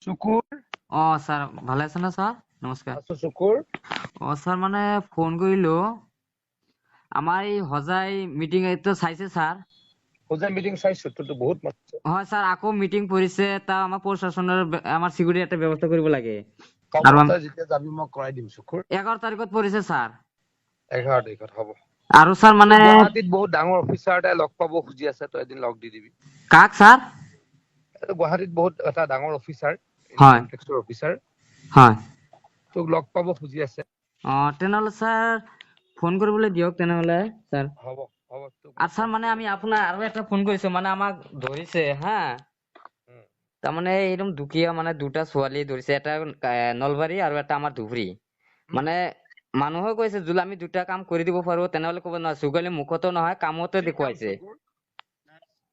শুকুৰ sir ভালো আছেন না স্যাৰ? নমস্কাৰ। আছো শুকুৰ স্যার মানে ফোন করিলো আমার এই হজাই মিটিং তো চাইছে স্যার। হোজাই মিটিং চাইছো তো বহুত মাতিছে হয় স্যার, আকৌ মিটিং পৰিছে, তা আমাৰ প্ৰশাসনৰ আমাৰ চিকিউৰিটি এটা ব্যৱস্থা কৰিব লাগে। হ'ব আৰু তই যেতিয়া যাবি মই কৰাই দিম শুকুৰ 11 তাৰিখত পৰিছে স্যাৰ। 11 তাৰিখত হ'ব আৰু স্যাৰ মানে গুৱাহাটীত বহুত ডাঙৰ অফিচাৰ এটাই লগ পাব খুজি আছে তই এদিন লগ দি দিবি কাক স্যার? গুৱাহাটীত বহুত এটা ডাঙৰ অফিচাৰ হয় ইনকাম টেক্সৰ অফিচাৰ হয়। তোক লগ পাব খুজি আছে তেনেহ'লে স্যাৰ ফোন কৰিবলৈ দিয়ক তেনেহ'লে স্যাৰ। হ'ব হ'ব তোক আৰু স্যাৰ মানে আমি আপোনাৰ আৰু এটা ফোন কৰিছো, মানে আমাক ধৰিছে হা। তাৰমানে একদম দুখীয়া মানে দুটা ছোৱালী ধৰিছে, এটা নলবাৰী আৰু এটা আমাৰ ধুবুৰী। মানে মানুহে কৈছে যদি আমি দুটা কাম কৰি দিব পাৰো তেনেহ'লে ক'ব নহয়, চুগালি মুখতো নহয় কামতে দেখুৱাইছে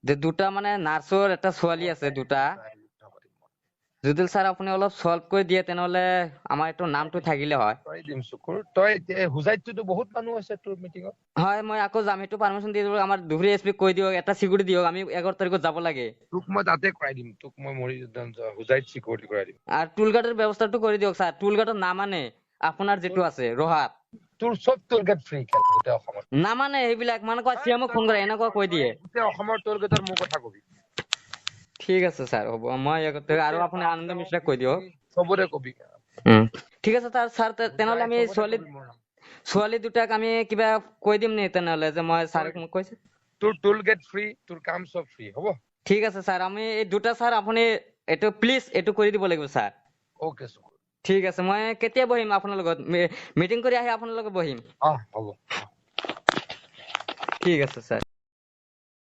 যে দুটা মানে নাৰ্ছৰ এটা ছোৱালী আছে দুটা। যদি স্যাৰ আপুনি অলপ সলভ কৰি দিয়ে তেনেহ'লে আমাৰ এইটো নামটো থাকিলে হয়। কৰাই দিম শুকুৰ তই হোজাইততো বহুত মানুহ আছে তোৰ মিটিঙত হয় মই আকৌ যাম, সেইটো পাৰমিশ্যন দি দিব। আমাৰ ধুবুৰী এছ পিক কৈ দিয়ক, এটা চিকিউৰিটি দিয়ক, আমি 11 তাৰিখত যাব লাগে। তোক মই তাতে কৰাই দিম তোক মই হোজাইত চিকিউৰিটি কৰাই দিম আৰ টুল গাৰ্ডেৰ ব্যবস্থাটো কৰে দিয়ক স্যাৰ। টুল গাৰ্ডেৰ না মানে আপনাৰ যেটো আছে ৰহাত তোৰ চব টোল গেট ফ্ৰী গোটেই অসমত না মানে সেইবিলাক মানে কয় চিএমক ফোন কৰে এনেকুৱা কৈ দিয়ে। গোটেই অসমৰ টোল গেটৰ মোৰ কথা কবি ঠিক আছে স্যাৰ, হ'ব মই আৰু আপুনি আনন্দ মিশ্ৰাক কৈ দিয়ক। চবৰে কবি ঠিক আছে স্যাৰ তেনেহ'লে আমি ছোৱালী দুটাক আমি কিবা কৈ দিম নি তেনেহ'লে যে মই স্যাৰক মোক কৈছে। তোৰ টোল গেট ফ্ৰী তোৰ কাম চব ফ্ৰী হ'ব ঠিক আছে স্যাৰ, আমি এই দুটা স্যাৰ আপুনি এইটো প্লিজ এইটো কৰি দিব লাগিব স্যাৰ। ওকে ঠিক আছে, মই কেতিয়া বহিম আপোনাৰ লগত? মিটিং কৰি আহি আপোনাৰ লগত বহিম। হ'ব ঠিক আছে স্যাৰ।